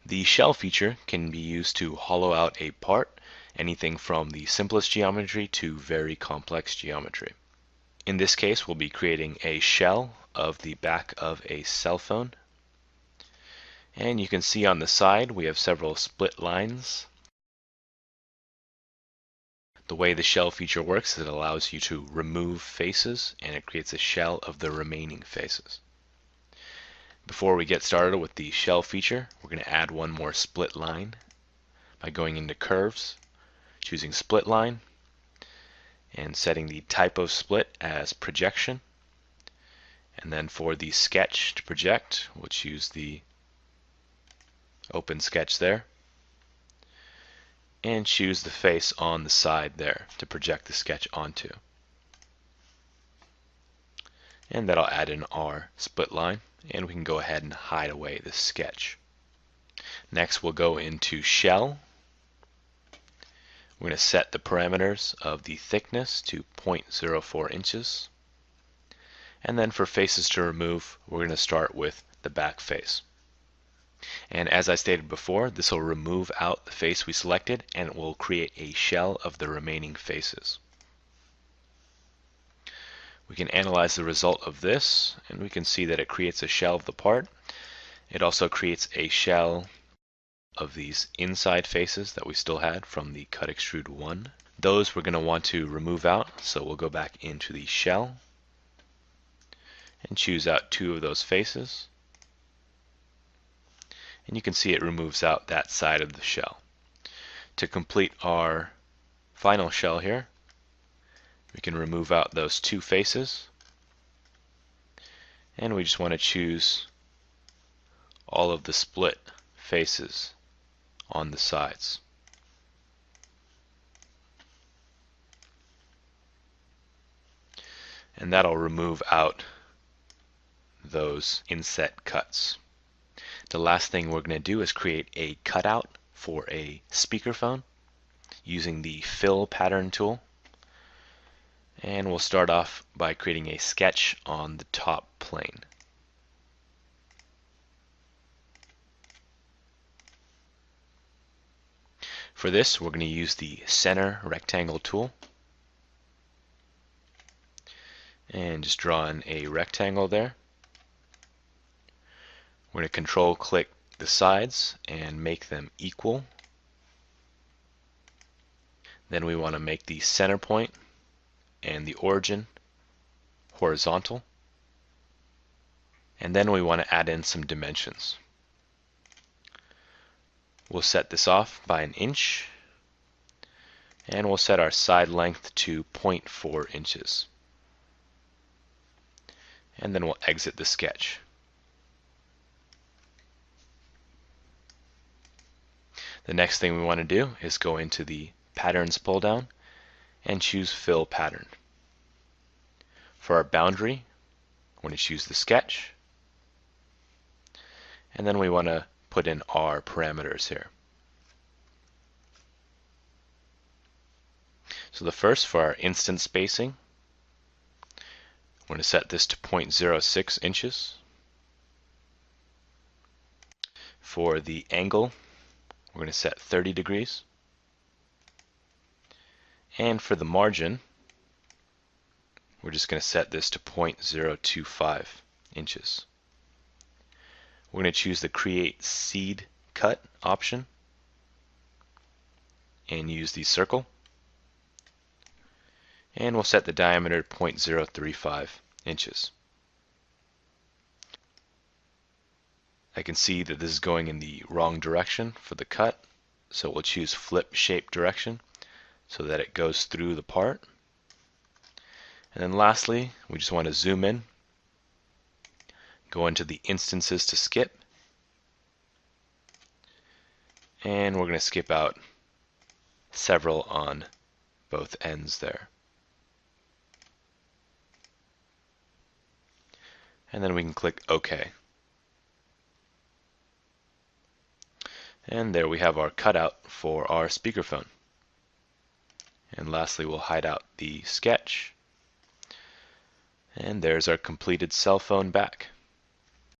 The shell feature can be used to hollow out a part, anything from the simplest geometry to very complex geometry. In this case, we'll be creating a shell of the back of a cell phone. And you can see on the side we have several split lines. The way the shell feature works is it allows you to remove faces, and it creates a shell of the remaining faces. Before we get started with the shell feature, we're going to add one more split line by going into Curves, choosing Split Line, and setting the type of split as Projection. And then for the sketch to project, we'll choose the Open Sketch there, and choose the face on the side there to project the sketch onto. And that'll add in our split line, and we can go ahead and hide away this sketch. Next, we'll go into Shell. We're going to set the parameters of the thickness to 0.04 inches. And then for faces to remove, we're going to start with the back face. And as I stated before, this will remove out the face we selected, and it will create a shell of the remaining faces. We can analyze the result of this, and we can see that it creates a shell of the part. It also creates a shell of these inside faces that we still had from the Cut Extrude 1. Those we're going to want to remove out, so we'll go back into the shell and choose out two of those faces. And you can see it removes out that side of the shell. To complete our final shell here, we can remove out those two faces, and we just want to choose all of the split faces on the sides. And that'll remove out those inset cuts. The last thing we're going to do is create a cutout for a speakerphone using the Fill Pattern tool. And we'll start off by creating a sketch on the top plane. For this, we're going to use the Center Rectangle tool and just draw in a rectangle there. We're going to control click the sides and make them equal. Then we want to make the center point and the origin horizontal. And then we want to add in some dimensions. We'll set this off by 1 inch, and we'll set our side length to 0.4 inches. And then we'll exit the sketch. The next thing we want to do is go into the Patterns pull down and choose Fill Pattern. For our boundary, we're going to choose the sketch, and then we want to put in our parameters here. So the first, for our instant spacing, we're going to set this to 0.06 inches. For the angle, we're going to set 30 degrees. And for the margin, we're just going to set this to 0.025 inches. We're going to choose the Create Seed Cut option and use the circle. And we'll set the diameter to 0.035 inches. I can see that this is going in the wrong direction for the cut, so we'll choose Flip Shape Direction so that it goes through the part. And then lastly, we just want to zoom in, go into the instances to skip, and we're going to skip out several on both ends there. And then we can click OK. And there we have our cutout for our speakerphone. And lastly, we'll hide out the sketch. And there's our completed cell phone back.